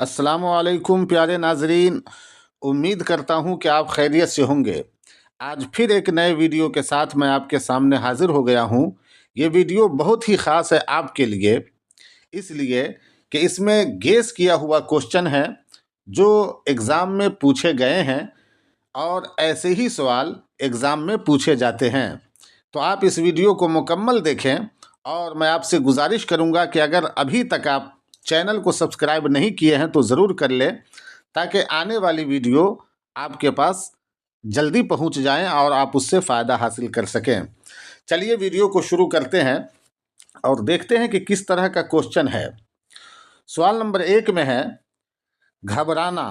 अस्सलामुअलैकुम प्यारे नाजरीन। उम्मीद करता हूँ कि आप खैरियत से होंगे। आज फिर एक नए वीडियो के साथ मैं आपके सामने हाजिर हो गया हूँ। ये वीडियो बहुत ही ख़ास है आपके लिए, इसलिए कि इसमें गेस किया हुआ क्वेश्चन है जो एग्ज़ाम में पूछे गए हैं और ऐसे ही सवाल एग्ज़ाम में पूछे जाते हैं। तो आप इस वीडियो को मुकम्मल देखें और मैं आपसे गुजारिश करूंगा कि अगर अभी तक आप चैनल को सब्सक्राइब नहीं किए हैं तो ज़रूर कर लें, ताकि आने वाली वीडियो आपके पास जल्दी पहुंच जाएं और आप उससे फ़ायदा हासिल कर सकें। चलिए वीडियो को शुरू करते हैं और देखते हैं कि किस तरह का क्वेश्चन है। सवाल नंबर 1 में है, घबराना।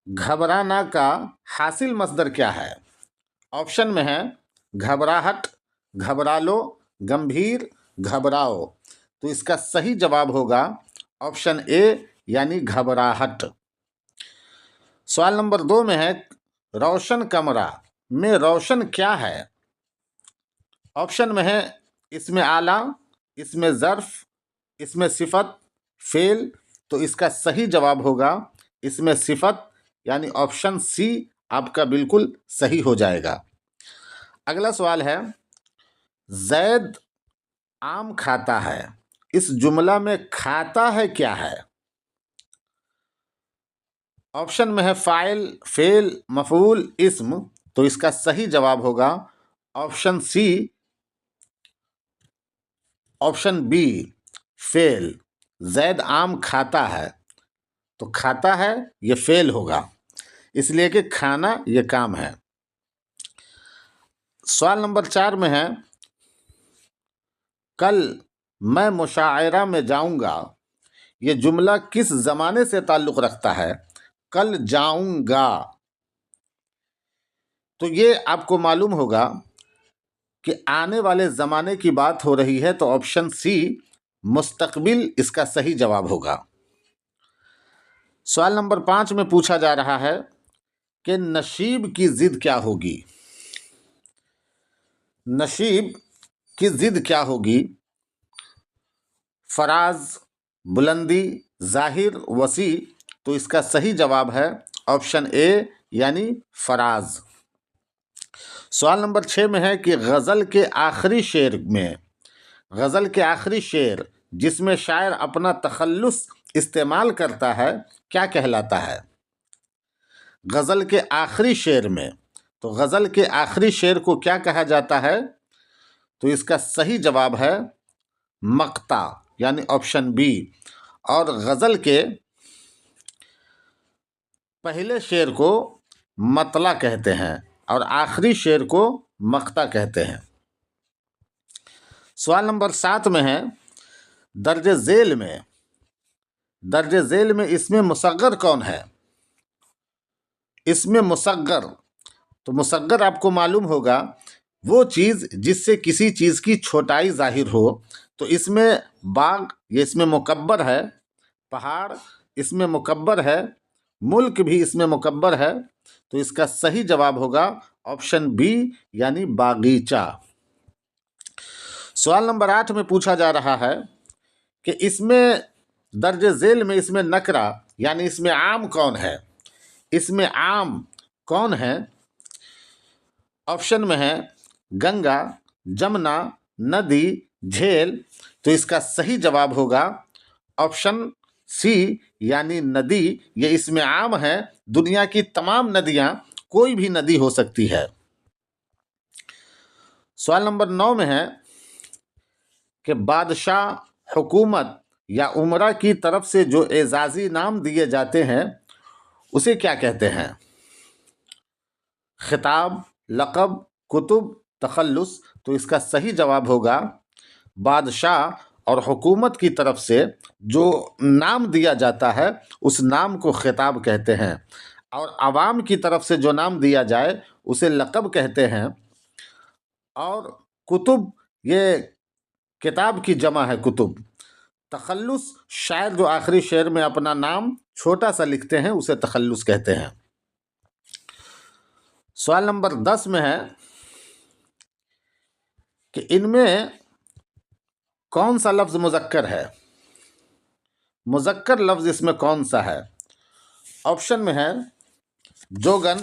घबराना का हासिल मसदर क्या है? ऑप्शन में है घबराहट, घबरा लो, गंभीर, घबराओ। तो इसका सही जवाब होगा ऑप्शन ए यानी घबराहट। सवाल नंबर 2 में है, रोशन कमरा में रोशन क्या है? ऑप्शन में है इसमें आला, इसमें ज़र्फ, इसमें सिफत, फेल। तो इसका सही जवाब होगा इसमें सिफत यानी ऑप्शन सी आपका बिल्कुल सही हो जाएगा। अगला सवाल है, जैद आम खाता है। इस जुमला में खाता है क्या है? ऑप्शन में है फ़ाइल, फेल, मफूल, इस्म। तो इसका सही जवाब होगा option C, option B, fail. Zaid आम खाता है, तो खाता है ये फेल होगा, इसलिए कि खाना ये काम है। सवाल नंबर 4 में है, कल मैं मुशायरा में जाऊंगा। ये जुमला किस ज़माने से ताल्लुक़ रखता है? कल जाऊंगा। तो ये आपको मालूम होगा कि आने वाले ज़माने की बात हो रही है, तो ऑप्शन सी मुस्तकबिल इसका सही जवाब होगा। सवाल नंबर 5 में पूछा जा रहा है कि नशीब की ज़िद क्या होगी? नशीब की ज़िद क्या होगी? फराज, बुलंदी, ज़ाहिर, वसी। तो इसका सही जवाब है ऑप्शन ए यानी फराज। सवाल नंबर 6 में है कि गज़ल के आखिरी शेर में, गज़ल के आखिरी शेर जिसमें शायर अपना तखल्लुस इस्तेमाल करता है क्या कहलाता है? गज़ल के आखिरी शेर में, तो गज़ल के आखिरी शेर को क्या कहा जाता है? तो इसका सही जवाब है मक्ता यानी ऑप्शन बी। और गज़ल के पहले शेर को मतला कहते हैं और आखिरी शेर को मक्ता कहते हैं। सवाल नंबर 7 में है, दर्ज झेल में, दर्ज झेल में इसमें मुसग्गर कौन है? इसमें मुसग्गर, तो मुसग्गर आपको मालूम होगा वो चीज़ जिससे किसी चीज़ की छोटाई जाहिर हो। तो इसमें बाग ये इसमें मुकब्बर है, पहाड़ इसमें मुकब्बर है, मुल्क भी इसमें मुकब्बर है। तो इसका सही जवाब होगा ऑप्शन बी यानी बागीचा। सवाल नंबर 8 में पूछा जा रहा है कि इसमें दर्ज झेल में इसमें नकरा यानी इसमें आम कौन है? इसमें आम कौन है? ऑप्शन में है गंगा, जमुना, नदी, झेल। तो इसका सही जवाब होगा ऑप्शन सी यानी नदी। ये इसमें आम है, दुनिया की तमाम नदियां, कोई भी नदी हो सकती है। सवाल नंबर 9 में है कि बादशाह, हुकूमत या उमरा की तरफ से जो एजाज़ी नाम दिए जाते हैं उसे क्या कहते हैं? खिताब, लक़ब, कुतुब, तखल्लुस। तो इसका सही जवाब होगा बादशाह और हुकूमत की तरफ से जो नाम दिया जाता है उस नाम को खिताब कहते हैं, और आवाम की तरफ से जो नाम दिया जाए उसे लक़ब कहते हैं। और कुतुब ये किताब की जमा है कुतुब। तखल्लुस शायर जो आखिरी शेर में अपना नाम छोटा सा लिखते हैं उसे तखल्लुस कहते हैं। सवाल नंबर 10 में है कि इनमें कौन सा लफ्ज़ मुज़क्कर है? मुज़क्कर लफ्ज़ इसमें कौन सा है? ऑप्शन में है जोगन,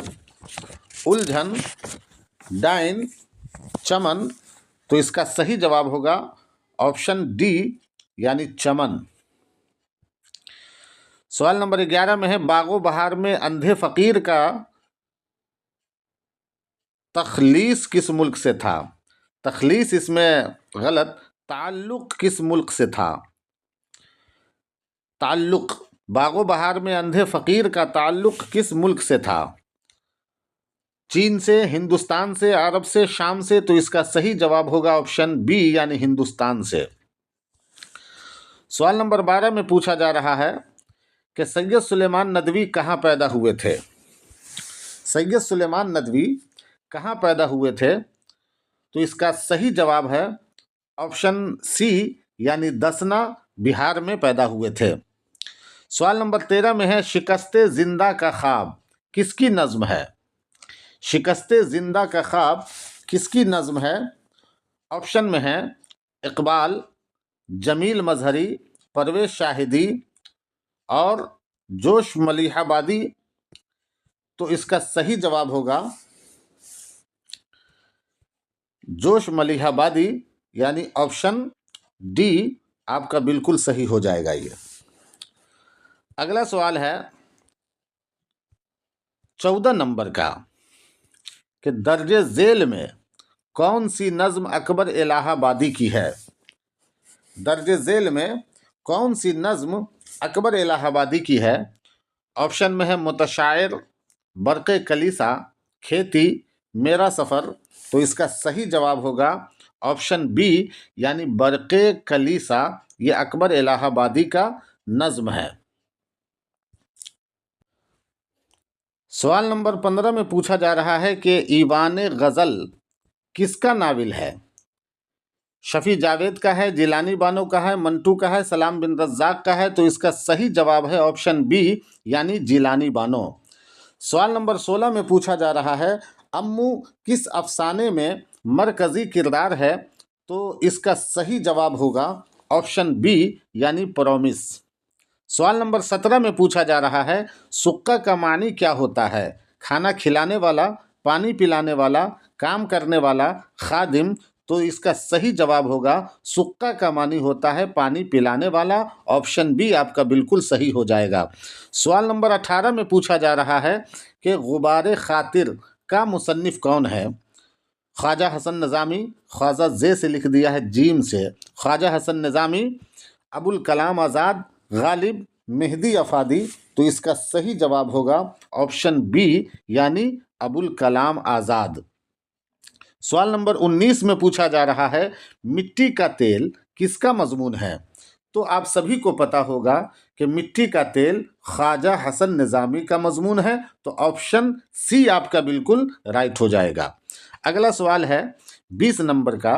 उलझन, डाइन, चमन। तो इसका सही जवाब होगा ऑप्शन डी यानी चमन। सवाल नंबर 11 में है बागो बहार में अंधे फकीर का तखलीस किस मुल्क से था? तखलीस इसमें गलत, ताल्लुक किस मुल्क से था? ताल्लुक, बागो बहार में अंधे फकीर का ताल्लुक किस मुल्क से था? चीन से, हिंदुस्तान से, अरब से, शाम से। तो इसका सही जवाब होगा ऑप्शन बी यानी हिंदुस्तान से। सवाल नंबर 12 में पूछा जा रहा है कि सैयद सुलेमान नदवी कहाँ पैदा हुए थे? सैयद सुलेमान नदवी कहाँ पैदा हुए थे? तो इसका सही जवाब है ऑप्शन सी यानी दसना, बिहार में पैदा हुए थे। सवाल नंबर 13 में है शिकस्ते जिंदा का ख्वाब किसकी नज्म है? शिकस्ते जिंदा का ख्वाब किसकी नज्म है? ऑप्शन में है इकबाल, जमील मजहरी, परवेज शाहिदी और जोश मलिहाबादी। तो इसका सही जवाब होगा जोश मलिहाबादी यानी ऑप्शन डी आपका बिल्कुल सही हो जाएगा। ये अगला सवाल है 14 नंबर का कि दर्जे झेल में कौन सी नज्म अकबर इलाहाबादी की है? दर्जे झेल में कौन सी नज्म अकबर इलाहाबादी की है? ऑप्शन में है मुतशायर, बरक़े कलीसा, खेती, मेरा सफ़र। तो इसका सही जवाब होगा ऑप्शन बी यानी बरक़े कलीसा। ये अकबर इलाहाबादी का नज्म है। सवाल नंबर 15 में पूछा जा रहा है कि ईवान गज़ल किसका नाविल है? शफ़ी जावेद का है, जिलानी बानो का है, मंटू का है, सलाम बिन रज़्ज़ाक़ का है। तो इसका सही जवाब है ऑप्शन बी यानी जिलानी बानो। सवाल नंबर 16 में पूछा जा रहा है अम्मू किस अफसाने में मरकज़ी किरदार है? तो इसका सही जवाब होगा ऑप्शन बी यानी प्रॉमिस। सवाल नंबर 17 में पूछा जा रहा है सुक्का का मानी क्या होता है? खाना खिलाने वाला, पानी पिलाने वाला, काम करने वाला, खादिम। तो इसका सही जवाब होगा सुक्का का मानी होता है पानी पिलाने वाला। ऑप्शन बी आपका बिल्कुल सही हो जाएगा। सवाल नंबर 18 में पूछा जा रहा है कि गुबार खातिर का मुसन्निफ कौन है? ख्वाजा हसन निज़ामी, ख्वाजा जे से लिख दिया है जीम से, ख्वाजा हसन निज़ामी, अबुल कलाम आज़ाद, गालिब, मेहदी अफादी। तो इसका सही जवाब होगा ऑप्शन बी यानी अबुल कलाम आज़ाद। सवाल नंबर 19 में पूछा जा रहा है मिट्टी का तेल किसका मजमून है? तो आप सभी को पता होगा कि मिट्टी का तेल ख्वाजा हसन निज़ामी का मजमून है। तो ऑप्शन सी आपका बिल्कुल राइट हो जाएगा। अगला सवाल है 20 नंबर का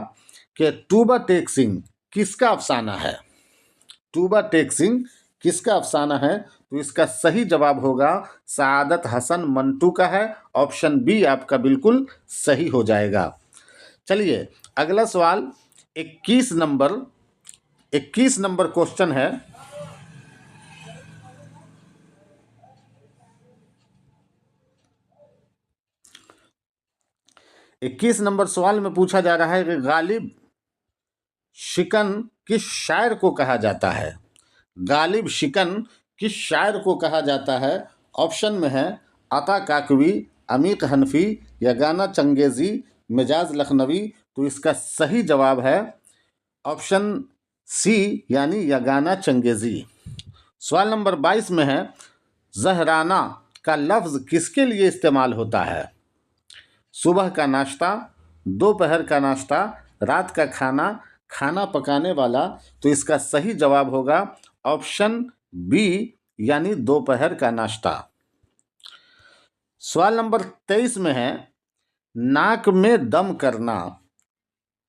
कि टूबा टेक सिंह किसका अफसाना है? टूबा टेक सिंह किसका अफसाना है? तो इसका सही जवाब होगा सआदत हसन मंटू का है। ऑप्शन बी आपका बिल्कुल सही हो जाएगा। चलिए अगला सवाल 21 नंबर क्वेश्चन है। इक्कीस नंबर सवाल में पूछा जा रहा है कि गालिब शिकन किस शायर को कहा जाता है? गालिब शिकन किस शायर को कहा जाता है? ऑप्शन में है अता काकवी, अमीक हनफी, यगाना चंगेज़ी, मिजाज लखनवी। तो इसका सही जवाब है ऑप्शन सी यानी यगाना चंगेज़ी। सवाल नंबर 22 में है जहराना का लफ्ज़ किसके लिए इस्तेमाल होता है? सुबह का नाश्ता, दोपहर का नाश्ता, रात का खाना, खाना पकाने वाला। तो इसका सही जवाब होगा ऑप्शन बी यानी दोपहर का नाश्ता। सवाल नंबर 23 में है नाक में दम करना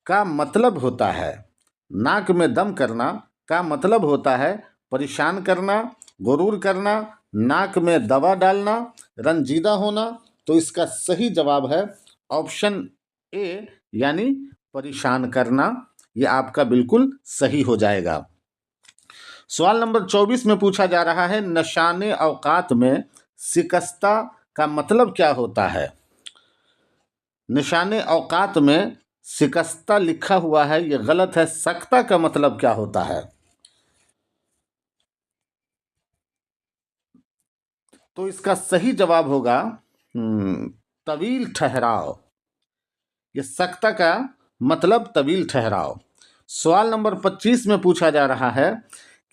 का मतलब होता है? नाक में दम करना का मतलब होता है परेशान करना, गुरूर करना, नाक में दवा डालना, रंजीदा होना। तो इसका सही जवाब है ऑप्शन ए यानी परेशान करना। ये आपका बिल्कुल सही हो जाएगा। सवाल नंबर 24 में पूछा जा रहा है, नशाने औकात में शिकस्ता का मतलब क्या होता है। निशाने औकात में शिकस्ता लिखा हुआ है, ये गलत है। सख्ता का मतलब क्या होता है? तो इसका सही जवाब होगा तवील ठहराव। ये सख्ता का मतलब तवील ठहराव। सवाल नंबर 25 में पूछा जा रहा है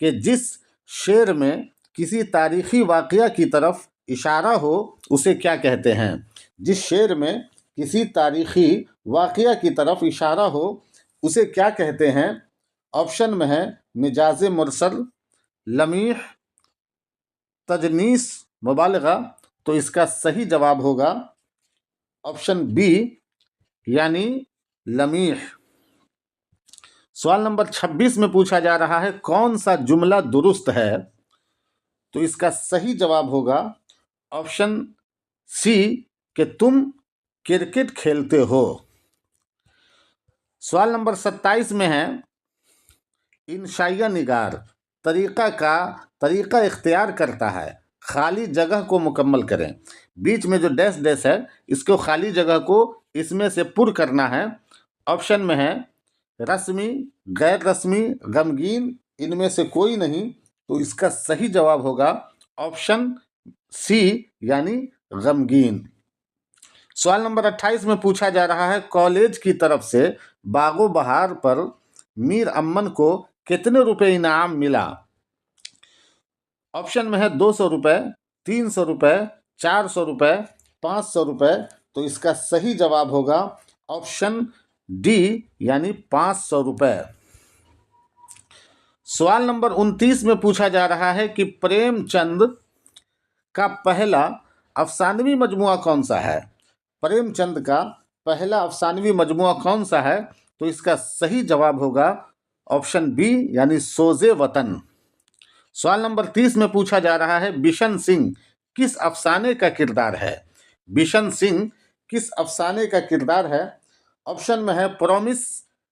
कि जिस शेर में किसी तारीखी वाकया की तरफ इशारा हो उसे क्या कहते हैं। जिस शेर में किसी तारीखी वाकया की तरफ इशारा हो उसे क्या कहते हैं। ऑप्शन में है मिजाज मुरसल, लमीह, तजनीस, मुबालगा। तो इसका सही जवाब होगा ऑप्शन बी यानी लमीह। सवाल नंबर 26 में पूछा जा रहा है, कौन सा जुमला दुरुस्त है। तो इसका सही जवाब होगा ऑप्शन सी कि तुम क्रिकेट खेलते हो। सवाल नंबर 27 में है, इंशाइया निगार तरीका इख्तियार करता है खाली जगह को मुकम्मल करें। बीच में जो डैश डैश है इसको खाली जगह को इसमें से पुर करना है। ऑप्शन में है रस्मी, गैर रस्मी, गमगीन, इनमें से कोई नहीं। तो इसका सही जवाब होगा ऑप्शन सी यानी गमगीन। सवाल नंबर 28 में पूछा जा रहा है, कॉलेज की तरफ से बागो बहार पर मीर अम्मन को कितने रुपए इनाम मिला। ऑप्शन में है 200 रुपये, 300 रुपये, 400 रुपये, 500 रुपये। तो इसका सही जवाब होगा ऑप्शन डी यानी 500 रुपये। सवाल नंबर 29 में पूछा जा रहा है कि प्रेमचंद का पहला अफसानवी मजमुआ कौन सा है। प्रेमचंद का पहला अफसानवी मजमुआ कौन सा है। तो इसका सही जवाब होगा ऑप्शन बी यानी सोज़े वतन। सवाल नंबर 30 में पूछा जा रहा है, बिशन सिंह किस अफसाने का किरदार है। बिशन सिंह किस अफसाने का किरदार है। ऑप्शन में है प्रॉमिस,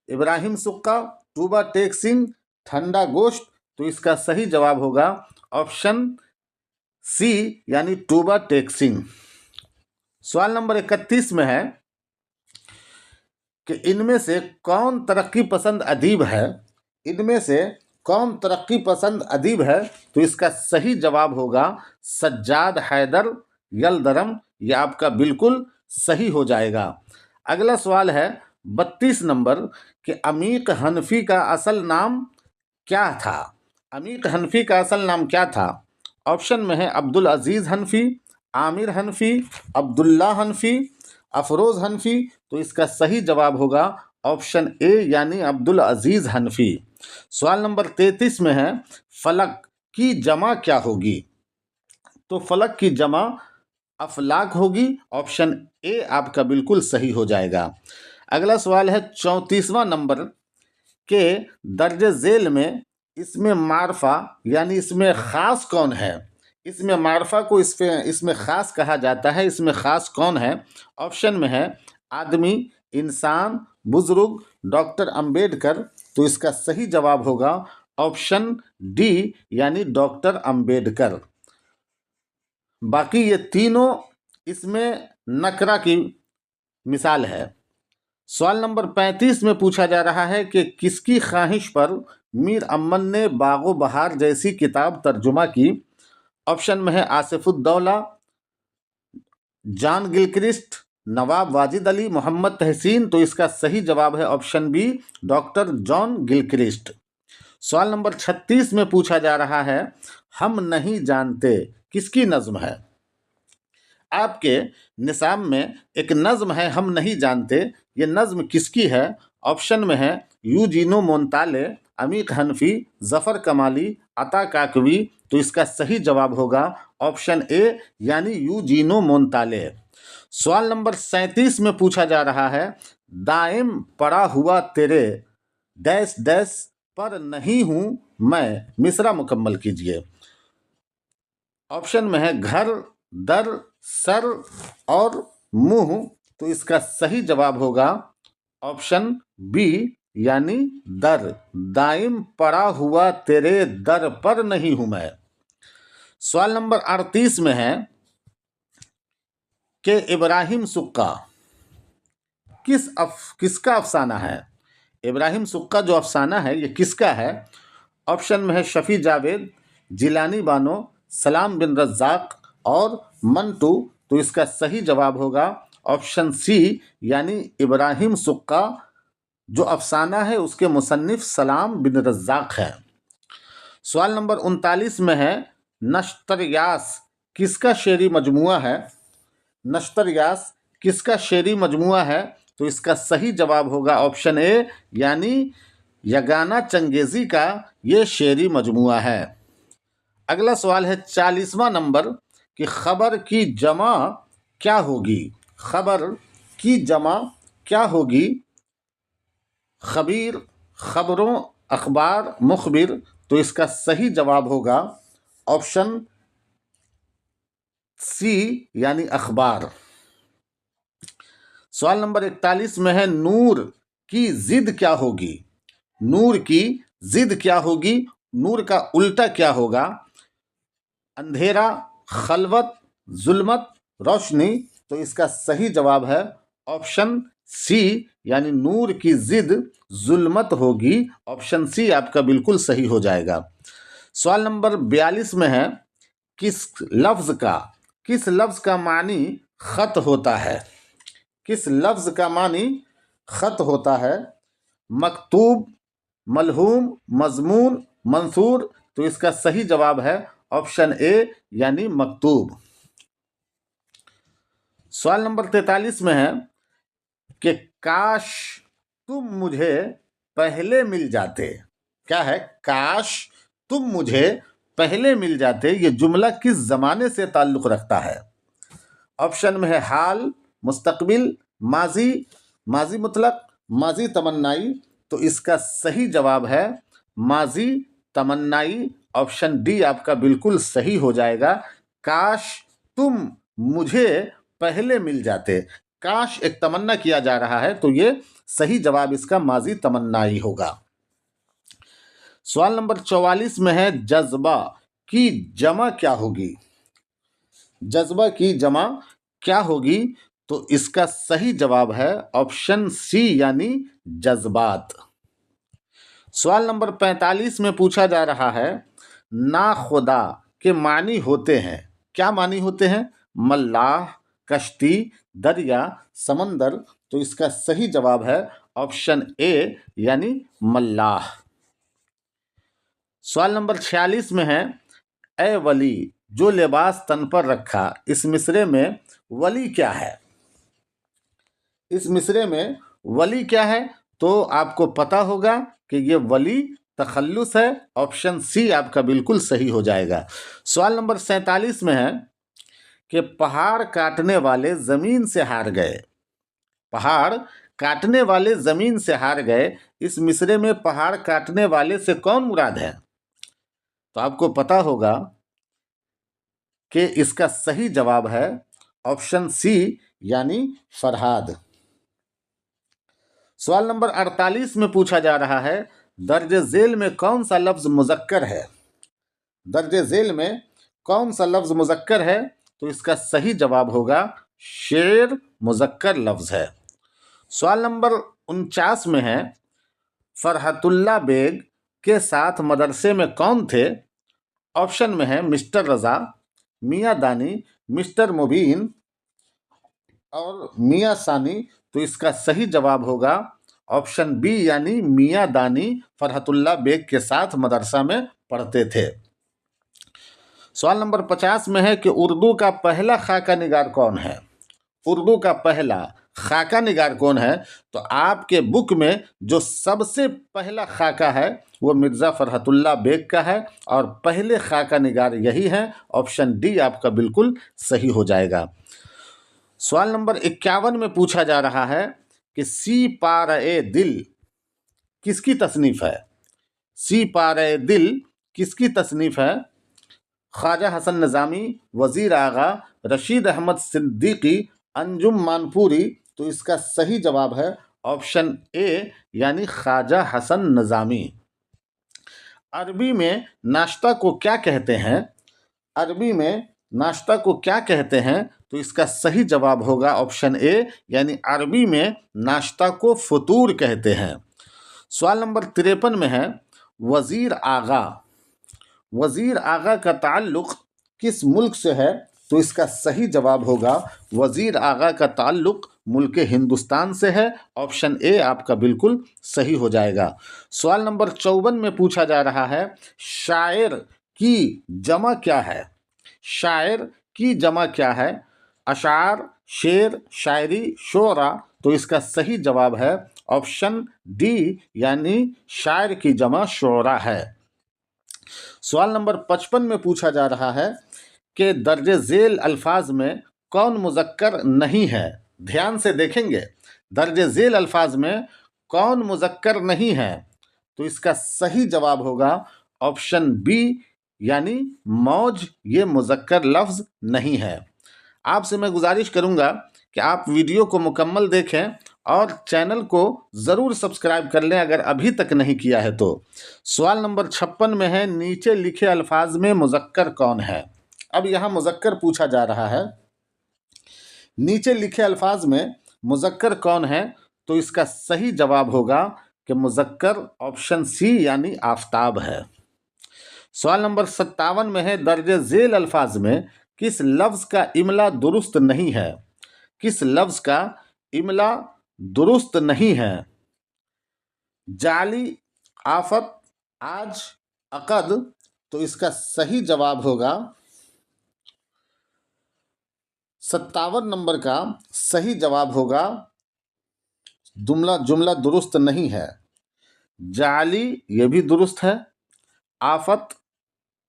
इब्राहिम सुक्का, टूबा टेक सिंह, ठंडा गोश्त। तो इसका सही जवाब होगा ऑप्शन सी यानी टूबा टेक सिंह। सवाल नंबर 31 में है कि इनमें से कौन तरक्की पसंद अदीब है। इनमें से कौन तरक्की पसंद अदीब है। तो इसका सही जवाब होगा सज्जाद हैदर यलदरम। यह आपका बिल्कुल सही हो जाएगा। अगला सवाल है 32 नंबर कि अमीक हनफी का असल नाम क्या था। अमीक हनफी का असल नाम क्या था। ऑप्शन में है अब्दुल अजीज़ हनफी, आमिर हनफी, अब्दुल्ला हनफी, अफरोज़ हनफी। तो इसका सही जवाब होगा ऑप्शन ए यानी अब्दुल अजीज़ हनफी। सवाल नंबर 33 में है, फलक की जमा क्या होगी। तो फलक की जमा अफलाक होगी। ऑप्शन ए आपका बिल्कुल सही हो जाएगा। अगला सवाल है 34वां नंबर के दर्ज झेल में इसमें मारफा यानी इसमें ख़ास कौन है। इसमें मारफा को इसमें ख़ास कहा जाता है। इसमें ख़ास कौन है। ऑप्शन में है आदमी, इंसान, बुजुर्ग, डॉक्टर अंबेडकर। तो इसका सही जवाब होगा ऑप्शन डी यानी डॉक्टर अंबेडकर। बाकी ये तीनों इसमें नकरा की मिसाल है। सवाल नंबर 35 में पूछा जा रहा है कि किसकी ख्वाहिश पर मीर अम्मन ने बागो बहार जैसी किताब तर्जुमा की। ऑप्शन में है आसिफुद्दौला, जॉन गिलक्रिस्ट, नवाब वाजिद अली, मोहम्मद तहसीन। तो इसका सही जवाब है option B doctor John Gilchrist. सवाल नंबर 36 में पूछा जा रहा है, हम नहीं जानते किसकी नज़्म है। आपके निसाब में एक नज़्म है हम नहीं जानते, ये नज़्म किसकी है। ऑप्शन में है यूजीनो मोंताले, अमीक हनफी, ज़फ़र कमाली, अता काकवी। तो इसका सही जवाब होगा ऑप्शन ए यानी यूजीनो मोंताले। सवाल नंबर 37 में पूछा जा रहा है, दायम पड़ा हुआ तेरे डैश डैश पर नहीं हूँ मैं, मिसरा मुकम्मल कीजिए। ऑप्शन में है घर, दर, सर और मुंह। तो इसका सही जवाब होगा ऑप्शन बी यानी दर, दाइम पड़ा हुआ तेरे दर पर नहीं हूं मैं। सवाल नंबर 38 में है कि इब्राहिम सुक्का किसका अफसाना है। इब्राहिम सुक्का जो अफसाना है ये किसका है। ऑप्शन में है शफी जावेद, जिलानी बानो, सलाम बिन रज्जाक और मंटू। तो इसका सही जवाब होगा ऑप्शन सी, यानी इब्राहिम सुक्का जो अफसाना है उसके मुसन्निफ सलाम बिन रज्जाक है। सवाल नंबर 39 में है नश्तरयास किसका शेरी मजमुआ है। नश्तरयास किसका शेरी मजमुआ है। तो इसका सही जवाब होगा ऑप्शन ए, यानी यगाना चंगेजी का ये शेरी मजमुआ है। अगला सवाल है 40वां नंबर कि खबर की जमा क्या होगी। खबर की जमा क्या होगी। खबीर, खबरों, अखबार, मुखबिर। तो इसका सही जवाब होगा ऑप्शन सी, यानी अखबार। सवाल नंबर 41 में है नूर की जिद क्या होगी। नूर की जिद क्या होगी। नूर का उल्टा क्या होगा। अंधेरा, खलवत, जुल्मत, रोशनी। तो इसका सही जवाब है ऑप्शन सी, यानी नूर की जिद जुल्मत होगी। ऑप्शन सी आपका बिल्कुल सही हो जाएगा। सवाल नंबर 42 में है किस लफ्ज का मानी खत होता है। किस लफ्ज का मानी खत होता है। मकतूब, मलहूम, मजमून, मंसूर। तो इसका सही जवाब है ऑप्शन ए, यानी मकतूब। सवाल नंबर 43 में है कि काश तुम मुझे पहले मिल जाते। क्या है, काश तुम मुझे पहले मिल जाते। ये जुमला किस जमाने से ताल्लुक रखता है। ऑप्शन में है हाल, मुस्तकबिल, माजी, माजी मुतलक, माजी तमन्नाई। तो इसका सही जवाब है माजी तमन्नाई। ऑप्शन डी आपका बिल्कुल सही हो जाएगा। काश तुम मुझे पहले मिल जाते। काश एक तमन्ना किया जा रहा है, तो ये सही जवाब इसका माजी तमन्नाई होगा। सवाल नंबर 44 में है जज्बा की जमा क्या होगी। जज्बा की जमा क्या होगी। तो इसका सही जवाब है ऑप्शन सी, यानी जज्बात। सवाल नंबर 45 में पूछा जा रहा है ना खुदा के मानी होते हैं। क्या मानी होते हैं। मल्लाह, कश्ती, दरिया, समंदर। तो इसका सही जवाब है ऑप्शन ए, यानी मल्लाह। सवाल नंबर 46 में है ए वली जो लिबास तन पर रखा। इस मिसरे में वली क्या है। इस मिसरे में वली क्या है। तो आपको पता होगा कि ये वली तखल्लुस है। ऑप्शन सी आपका बिल्कुल सही हो जाएगा। सवाल नंबर 47 में है कि पहाड़ काटने वाले जमीन से हार गए। पहाड़ काटने वाले जमीन से हार गए। इस मिसरे में पहाड़ काटने वाले से कौन मुराद है। तो आपको पता होगा कि इसका सही जवाब है ऑप्शन सी, यानी फरहाद। सवाल नंबर 48 में पूछा जा रहा है दर्ज झेल में कौन सा लफ्ज मुजक्कर है। दर्ज झेल में कौन सा लफ्ज मुजक्कर है। तो इसका सही जवाब होगा शेर मुजक्कर लफ्ज है। सवाल नंबर 49 में है फरहतुल्ला बेग के साथ मदरसे में कौन थे। ऑप्शन में है मिस्टर रजा, मियाँ दानी, मिस्टर मुबीन और मियाँ सानी। तो इसका सही जवाब होगा ऑप्शन बी, यानी मियाँ दानी फरहतुल्ला बेग के साथ मदरसा में पढ़ते थे। सवाल नंबर 50 में है कि उर्दू का पहला खाका निगार कौन है। उर्दू का पहला खाका निगार कौन है। तो आपके बुक में जो सबसे पहला खाका है वो मिर्ज़ा फरहतुल्ला बेग का है और पहले खाका निगार यही है। ऑप्शन डी आपका बिल्कुल सही हो जाएगा। सवाल नंबर 51 में पूछा जा रहा है कि सी पार-ए दिल किसकी तसनीफ़ है। सी पार-ए दिल किसकी तसनीफ़ है। ख्वाजा हसन निज़ामी, वज़ीर आगा, रशीद अहमद सिद्दीकी, अंजुम मानपुरी। तो इसका सही जवाब है ऑप्शन ए यानी ख्वाजा हसन निज़ामी। अरबी में नाश्ता को क्या कहते हैं? अरबी में नाश्ता को क्या कहते हैं? तो इसका सही जवाब होगा ऑप्शन ए यानी अरबी में नाश्ता को फतूर कहते हैं। सवाल नंबर 53 में है वज़ीर आगा। वज़ीर आगा का ताल्लुक़ किस मुल्क से है? तो इसका सही जवाब होगा वज़ीर आगा का ताल्लुक़ मुल्क हिंदुस्तान से है। ऑप्शन ए आपका बिल्कुल सही हो जाएगा। सवाल नंबर 54 में पूछा जा रहा है शायर की जमा क्या है? शायर की जमा क्या है? अशार, शेर, शायरी, शोरा। तो इसका सही जवाब है ऑप्शन डी यानी शायर की जमा शोरा है। सवाल नंबर 55 में पूछा जा रहा है कि दर्जे झेल अल्फाज में कौन मुज़क्कर नहीं है? ध्यान से देखेंगे, दर्जे झेल अल्फाज में कौन मुज़क्कर नहीं है? तो इसका सही जवाब होगा ऑप्शन बी यानी मौज, ये मुज़क्कर लफ्ज़ नहीं है। आपसे मैं गुजारिश करूंगा कि आप वीडियो को मुकम्मल देखें और चैनल को ज़रूर सब्सक्राइब कर लें अगर अभी तक नहीं किया है तो। सवाल नंबर 56 में है नीचे लिखे अल्फाज में मुज़क्कर कौन है? अब यहाँ मुज़क्कर पूछा जा रहा है, नीचे लिखे अल्फाज में मुज़क्कर कौन है? तो इसका सही जवाब होगा कि मुज़क्कर ऑप्शन सी यानी आफताब है। सवाल नंबर 57 में है दर्जे झेल अल्फाज में किस लफ्ज़ का इमला दुरुस्त नहीं है? किस लफ्ज़ का इमला दुरुस्त नहीं है? जाली, आफत, आज, अकद। तो इसका सही जवाब होगा 57 नंबर का सही जवाब होगा जुमला दुरुस्त नहीं है। जाली ये भी दुरुस्त है, आफत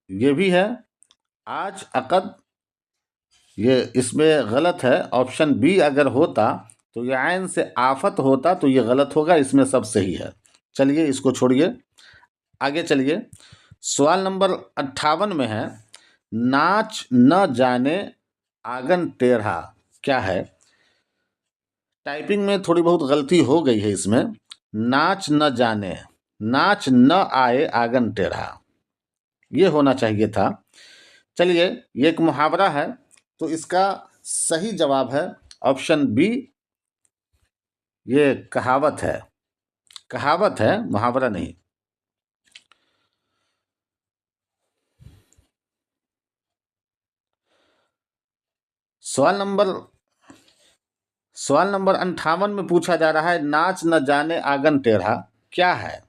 ये भी है, आज, अकद ये इसमें गलत है। ऑप्शन बी अगर होता तो ये आयन से आफत होता तो ये गलत होगा, इसमें सब सही है। चलिए इसको छोड़िए, आगे चलिए। सवाल नंबर 58 में है नाच न जाने आंगन टेढ़ा क्या है? टाइपिंग में थोड़ी बहुत गलती हो गई है इसमें। नाच न जाने, नाच न आए आंगन टेढ़ा, ये होना चाहिए था। चलिए ये एक मुहावरा है तो इसका सही जवाब है ऑप्शन बी, ये कहावत है। कहावत है, मुहावरा नहीं। सवाल नंबर 58 में पूछा जा रहा है नाच न जाने आंगन टेढ़ा क्या है?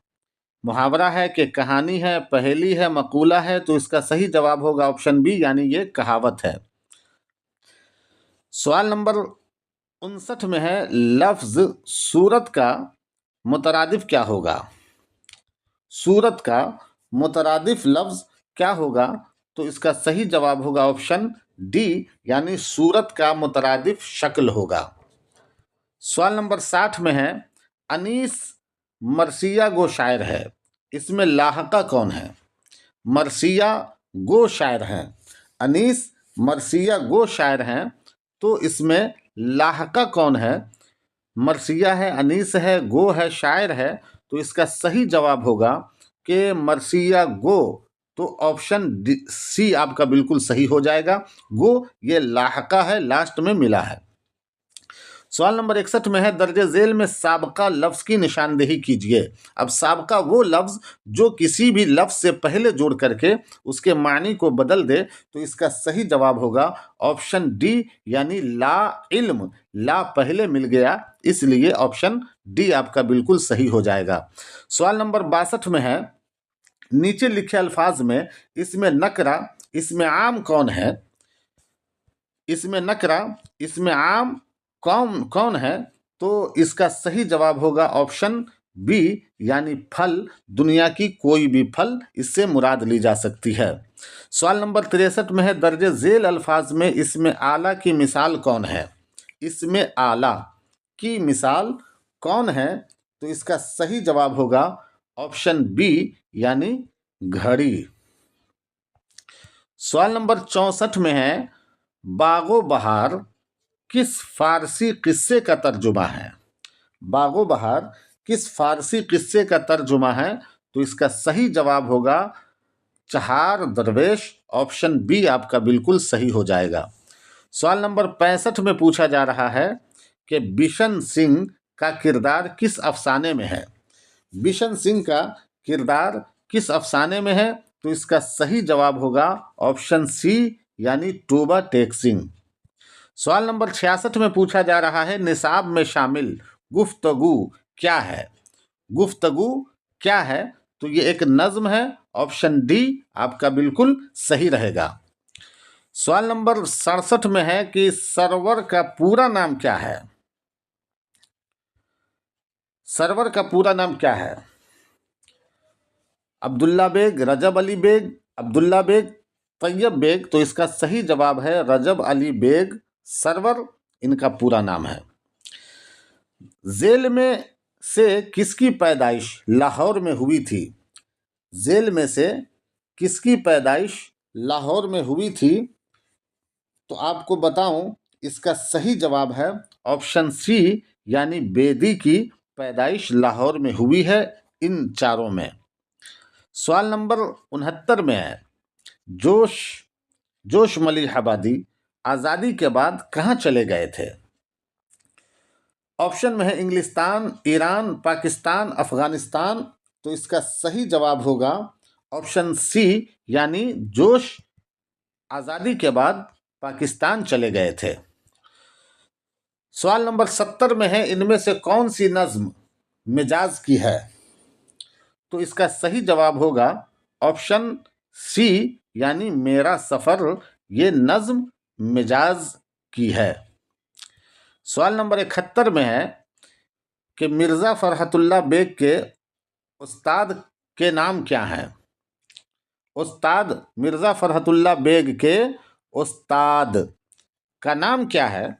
मुहावरा है कि कहानी है, पहेली है, मकूला है। तो इसका सही जवाब होगा ऑप्शन बी यानी ये कहावत है। सवाल नंबर 59 में है लफ्ज़ सूरत का मुतरादिफ क्या होगा? सूरत का मुतरादिफ लफ्ज़ क्या होगा? तो इसका सही जवाब होगा ऑप्शन डी यानी सूरत का मुतरादिफ शक्ल होगा। सवाल नंबर 60 में है अनीस मरसिया गो शायर है, इसमें लाहका कौन है? मरसिया गो शायर हैं, अनीस मरसिया गो शायर हैं। तो इसमें लाहका कौन है? मरसिया है, अनीस है, गो है, शायर है। तो इसका सही जवाब होगा कि मरसिया गो। तो ऑप्शन सी आपका बिल्कुल सही हो जाएगा। गो ये लाहका है, लास्ट में मिला है। सवाल नंबर 61 में है दर्जे झेल में साबका लफ्ज़ की निशानदेही कीजिए। अब साबका वो लफ्ज़ जो किसी भी लफ्ज़ से पहले जोड़ करके उसके मानी को बदल दे। तो इसका सही जवाब होगा ऑप्शन डी यानी ला इल्म। ला पहले मिल गया इसलिए ऑप्शन डी आपका बिल्कुल सही हो जाएगा। सवाल नंबर 62 में है नीचे लिखे अल्फाज में इसमें नकरा इसमें आम कौन है? इसमें नकरा इसमें आम कौन कौन है? तो इसका सही जवाब होगा ऑप्शन बी यानी फल, दुनिया की कोई भी फल इससे मुराद ली जा सकती है। सवाल नंबर 63 में है दर्जे झेल अल्फाज में इसमें आला की मिसाल कौन है? इसमें आला की मिसाल कौन है? तो इसका सही जवाब होगा ऑप्शन बी यानी घड़ी। सवाल नंबर 64 में है बागो बहार किस फारसी किस्से का तर्जुमा है? बागो बहार किस फारसी किस्से का तर्जुमा है? तो इसका सही जवाब होगा चहार दरवेश। ऑप्शन बी आपका बिल्कुल सही हो जाएगा। सवाल नंबर 65 में पूछा जा रहा है कि बिशन सिंह का किरदार किस अफसाने में है? बिशन सिंह का किरदार किस अफसाने में है? तो इसका सही जवाब होगा ऑप्शन सी यानी तोबा टेक सिंह। सवाल नंबर 66 में पूछा जा रहा है निसाब में शामिल गुफ्तगू क्या है? गुफ्तगू क्या है? तो ये एक नज्म है। ऑप्शन डी आपका बिल्कुल सही रहेगा। सवाल नंबर 67 में है कि सरवर का पूरा नाम क्या है? सरवर का पूरा नाम क्या है? अब्दुल्ला बेग, रजब अली बेग, अब्दुल्ला बेग, तैयब बेग। तो इसका सही जवाब है रजब अली बेग सरवर इनका पूरा नाम है। जेल में से किसकी पैदाइश लाहौर में हुई थी? जेल में से किसकी पैदाइश लाहौर में हुई थी? तो आपको बताऊं इसका सही जवाब है ऑप्शन सी यानी बेदी की पैदाइश लाहौर में हुई है इन चारों में। सवाल नंबर 69 में है जोश मलिहाबादी आज़ादी के बाद कहाँ चले गए थे? ऑप्शन में है इंग्लिस्तान, ईरान, पाकिस्तान, अफगानिस्तान। तो इसका सही जवाब होगा ऑप्शन सी यानी जोश आज़ादी के बाद पाकिस्तान चले गए थे। सवाल नंबर 70 में है इनमें से कौन सी नज्म मिजाज की है? तो इसका सही जवाब होगा ऑप्शन सी यानी मेरा सफर। ये नज्म मिजाज की है। सवाल नंबर 71 में है कि मिर्ज़ा फरहतुल्लाह बेग के उस्ताद के नाम क्या हैं? उस्ताद मिर्ज़ा फरहतुल्लाह बेग के उस्ताद का नाम क्या है?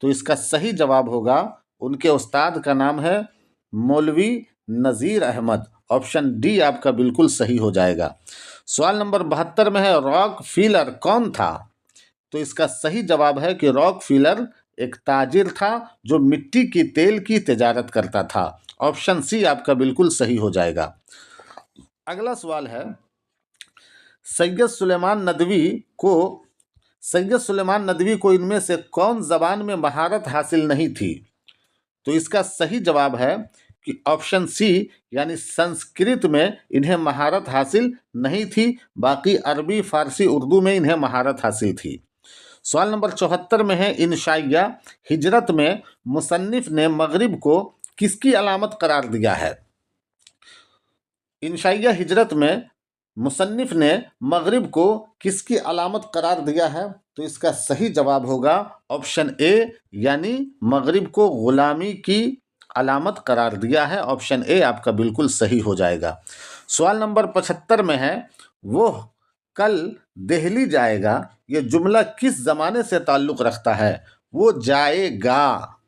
तो इसका सही जवाब होगा उनके उस्ताद का नाम है मौलवी नज़ीर अहमद। ऑप्शन डी आपका बिल्कुल सही हो जाएगा। सवाल नंबर 72 में है रॉक फीलर कौन था? तो इसका सही जवाब है कि रॉक फीलर एक ताजिर था जो मिट्टी की तेल की तिजारत करता था। ऑप्शन सी आपका बिल्कुल सही हो जाएगा। अगला सवाल है सैयद सुलेमान नदवी को इनमें से कौन ज़बान में महारत हासिल नहीं थी? तो इसका सही जवाब है कि ऑप्शन सी यानी संस्कृत में इन्हें महारत हासिल नहीं थी, बाकी अरबी, फारसी, उर्दू में इन्हें महारत हासिल थी। सवाल नंबर 74 में है इंशाइया हिजरत में मुसन्निफ ने मगरिब को किसकी अलामत करार दिया है? इंशाइया हिजरत में मुसन्निफ ने मगरिब को किसकी अलामत करार दिया है? तो इसका सही जवाब होगा ऑप्शन ए यानी मगरिब को गुलामी की अलामत करार दिया है। ऑप्शन ए आपका बिल्कुल सही हो जाएगा। सवाल नंबर 75 में है वो कल दिल्ली जाएगा ये जुमला किस ज़माने से ताल्लुक़ रखता है? वो जाएगा,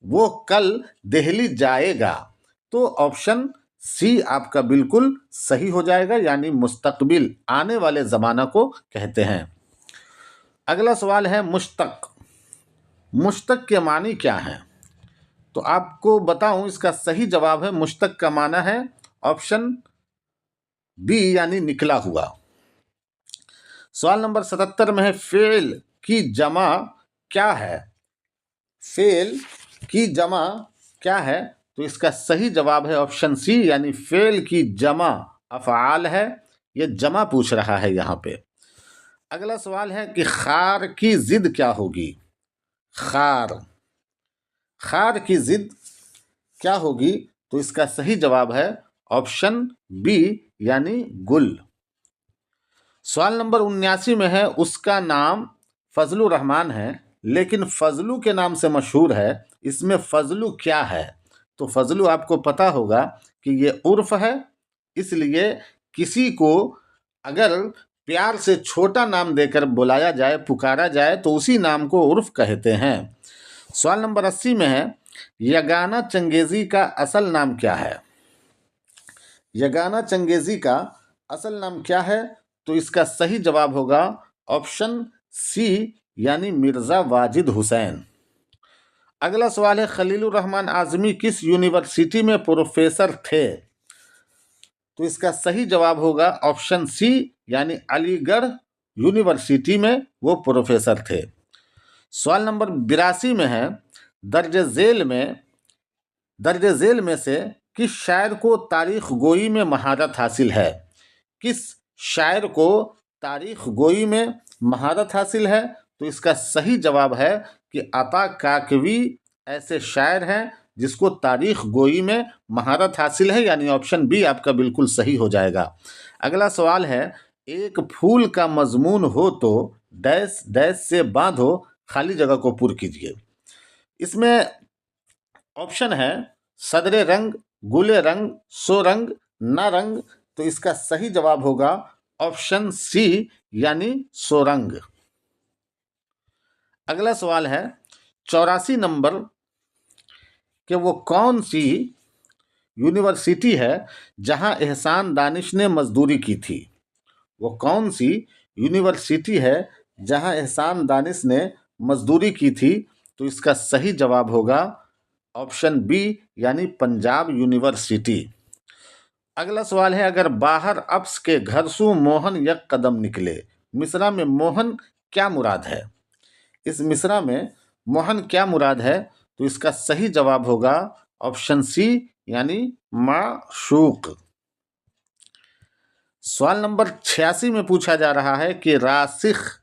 वो कल दिल्ली जाएगा। तो ऑप्शन सी आपका बिल्कुल सही हो जाएगा यानी मुस्तकबिल आने वाले ज़माना को कहते हैं। अगला सवाल है मुश्तक। मुश्तक के मानी क्या हैं? तो आपको बताऊं इसका सही जवाब है मुश्तक का माना है ऑप्शन बी यानी निकला हुआ। सवाल नंबर 77 में है फेल की जमा क्या है? फेल की जमा क्या है? तो इसका सही जवाब है ऑप्शन सी यानी फेल की जमा अफ़आल है। ये जमा पूछ रहा है यहाँ पे। अगला सवाल है कि खार की जिद क्या होगी? खार की जिद क्या होगी? तो इसका सही जवाब है ऑप्शन बी यानी गुल। सवाल नंबर 79 में है उसका नाम फजलुर रहमान है लेकिन फजलू के नाम से मशहूर है, इसमें फजलू क्या है? तो फजलू आपको पता होगा कि ये उर्फ है, इसलिए किसी को अगर प्यार से छोटा नाम देकर बुलाया जाए, पुकारा जाए तो उसी नाम को उर्फ कहते हैं। सवाल नंबर 80 में है यगाना चंगेज़ी का असल नाम क्या है? यगाना चंगेज़ी का असल नाम क्या है? तो इसका सही जवाब होगा ऑप्शन सी यानी मिर्ज़ा वाजिद हुसैन। अगला सवाल है, खलीलुर रहमान आज़मी किस यूनिवर्सिटी में प्रोफेसर थे? तो इसका सही जवाब होगा ऑप्शन सी, यानी अलीगढ़ यूनिवर्सिटी में वो प्रोफेसर थे। सवाल नंबर 82 में है, दर्ज झेल में से किस शायर को तारीख गोई में महारत हासिल है? किस शायर को तारीख गोई में महारत हासिल है? तो इसका सही जवाब है कि अता काकवी ऐसे शायर हैं जिसको तारीख गोई में महारत हासिल है, यानी ऑप्शन बी आपका बिल्कुल सही हो जाएगा। अगला सवाल है, एक फूल का मजमून हो तो डैश डैश से बांधो, खाली जगह को पूर्ण कीजिए। इसमें ऑप्शन है सदरे रंग, गुले रंग, सो रंग, ना रंग। तो इसका सही जवाब होगा ऑप्शन सी, यानी सोरंग। अगला सवाल है, 84 नंबर कि वो कौन सी यूनिवर्सिटी है जहां एहसान दानिश ने मजदूरी की थी? वो कौन सी यूनिवर्सिटी है जहां एहसान दानिश ने मजदूरी की थी? तो इसका सही जवाब होगा ऑप्शन बी, यानी पंजाब यूनिवर्सिटी। अगला सवाल है, अगर बाहर अप्स के घर सु मोहन यक कदम निकले, मिसरा में मोहन क्या मुराद है? इस मिसरा में मोहन क्या मुराद है? तो इसका सही जवाब होगा ऑप्शन सी, यानी माशूक। सवाल नंबर 86 में पूछा जा रहा है कि रासिख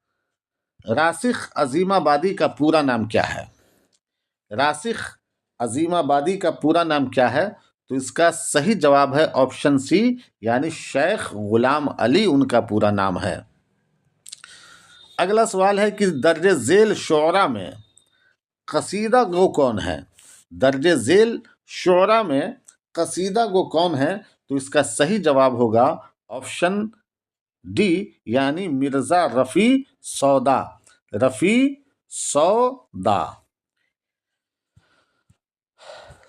अजीमाबादी का पूरा नाम क्या है? रासिख अजीमाबादी का पूरा नाम क्या है? तो इसका सही जवाब है ऑप्शन सी, यानी शेख गुलाम अली उनका पूरा नाम है। अगला सवाल है कि दर्जे झेल शोरा में कसीदा गो कौन है? दर्जे झेल शोरा में कसीदा गो कौन है? तो इसका सही जवाब होगा ऑप्शन डी, यानी मिर्जा रफ़ी सौदा।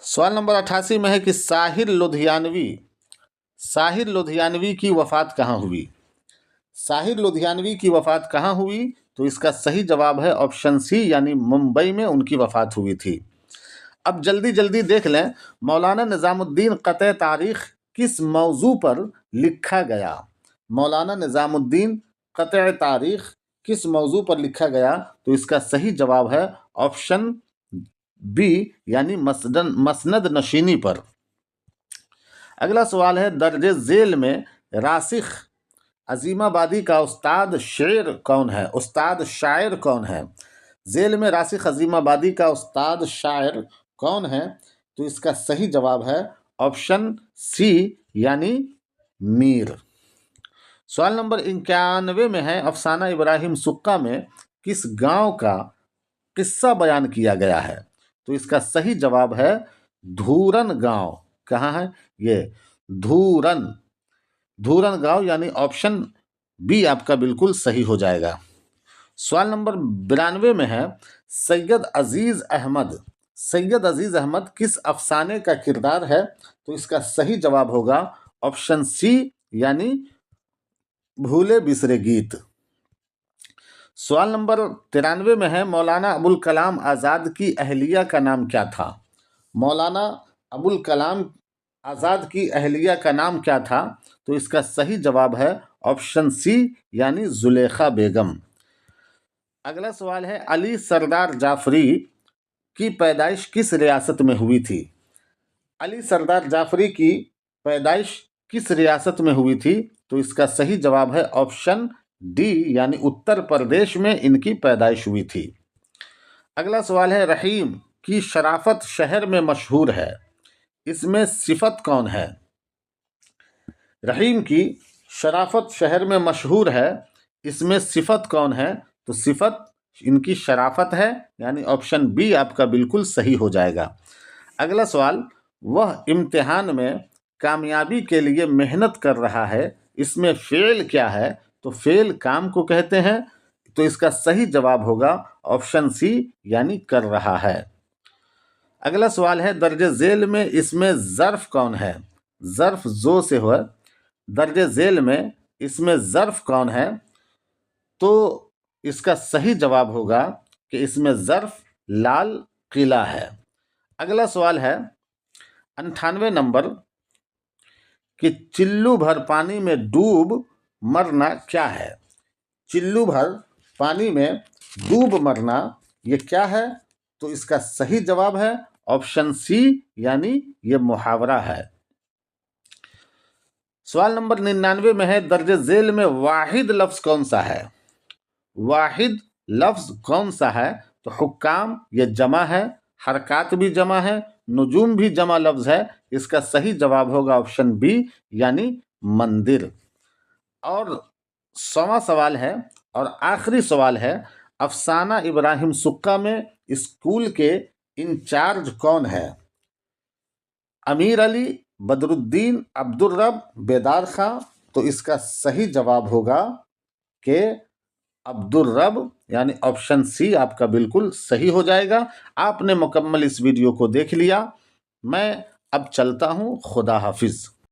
सवाल नंबर 88 में है कि साहिर लुधियानवी की वफ़ात कहाँ हुई? साहिर लुधियानवी की वफ़ात कहाँ हुई? तो इसका सही जवाब है ऑप्शन सी, यानी मुंबई में उनकी वफ़ात हुई थी। अब जल्दी जल्दी देख लें, मौलाना निज़ामुद्दीन क़त्ए तारीख़ किस मौजू पर लिखा गया? मौलाना निज़ामुद्दीन क़त्ए तारीख़ किस मौजू पर लिखा गया? तो इसका सही जवाब है ऑप्शन बी, यानी मसनद नशीनी पर। अगला सवाल है, दर्जे झेल में रासिख अजीमाबादी का उस्ताद शायर कौन है? झेल में रासिख अजीमाबादी का उस्ताद शायर कौन है? तो इसका सही जवाब है ऑप्शन सी, यानी मीर। सवाल नंबर 91 में है, अफसाना इब्राहिम सुक्का में किस गांव का किस्सा बयान किया गया है? तो इसका सही जवाब है धूरन गांव। कहाँ है ये? धूरन गांव, यानी ऑप्शन बी आपका बिल्कुल सही हो जाएगा। सवाल नंबर 92 में है, सैयद अजीज अहमद किस अफसाने का किरदार है? तो इसका सही जवाब होगा ऑप्शन सी, यानी भूले बिसरे गीत। सवाल नंबर 93 में है, मौलाना अबुल कलाम आज़ाद की अहलिया का नाम क्या था? मौलाना अबुल कलाम आज़ाद की अहलिया का नाम क्या था? तो इसका सही जवाब है ऑप्शन सी, यानी जुलेखा बेगम। अगला सवाल है, अली सरदार जाफरी की पैदाइश किस रियासत में हुई थी? अली सरदार जाफरी की पैदाइश किस रियासत में हुई थी? तो इसका सही जवाब है ऑप्शन डी, यानी उत्तर प्रदेश में इनकी पैदाइश हुई थी। अगला सवाल है, रहीम की शराफत शहर में मशहूर है, इसमें सिफत कौन है? रहीम की शराफत शहर में मशहूर है, इसमें सिफत कौन है? तो सिफत इनकी शराफत है, यानी ऑप्शन बी आपका बिल्कुल सही हो जाएगा। अगला सवाल, वह इम्तिहान में कामयाबी के लिए मेहनत कर रहा है, इसमें फेल क्या है? तो फेल काम को कहते हैं। तो इसका सही जवाब होगा ऑप्शन सी, यानी कर रहा है। अगला सवाल है, दर्जे झेल में इसमें ज़र्फ कौन है? ज़र्फ जो से हो, दर्जे झेल में इसमें ज़र्फ कौन है? तो इसका सही जवाब होगा कि इसमें ज़र्फ लाल किला है। अगला सवाल है 98 नंबर कि चिल्लू भर पानी में डूब मरना क्या है। चिल्लू भर पानी में डूब मरना ये क्या है? तो इसका सही जवाब है ऑप्शन सी, यानी ये मुहावरा है। सवाल नंबर 99 में है दर्ज झेल में वाहिद लफ्ज कौन सा है। वाहिद लफ्ज कौन सा है? तो हुक्काम ये जमा है, हरकात भी जमा है, नुजूम भी जमा लफ्ज है। इसका सही जवाब होगा ऑप्शन बी, यानी मंदिर। और 100वां सवाल है और आखिरी सवाल है, अफसाना इब्राहिम सुक्का में स्कूल के इंचार्ज कौन है? अमीर अली, बदरुद्दीन, अब्दुल रब, बेदार खां। तो इसका सही जवाब होगा कि अब्दुल रब, यानी ऑप्शन सी आपका बिल्कुल सही हो जाएगा। आपने मुकम्मल इस वीडियो को देख लिया। मैं अब चलता हूँ, खुदा हाफिज।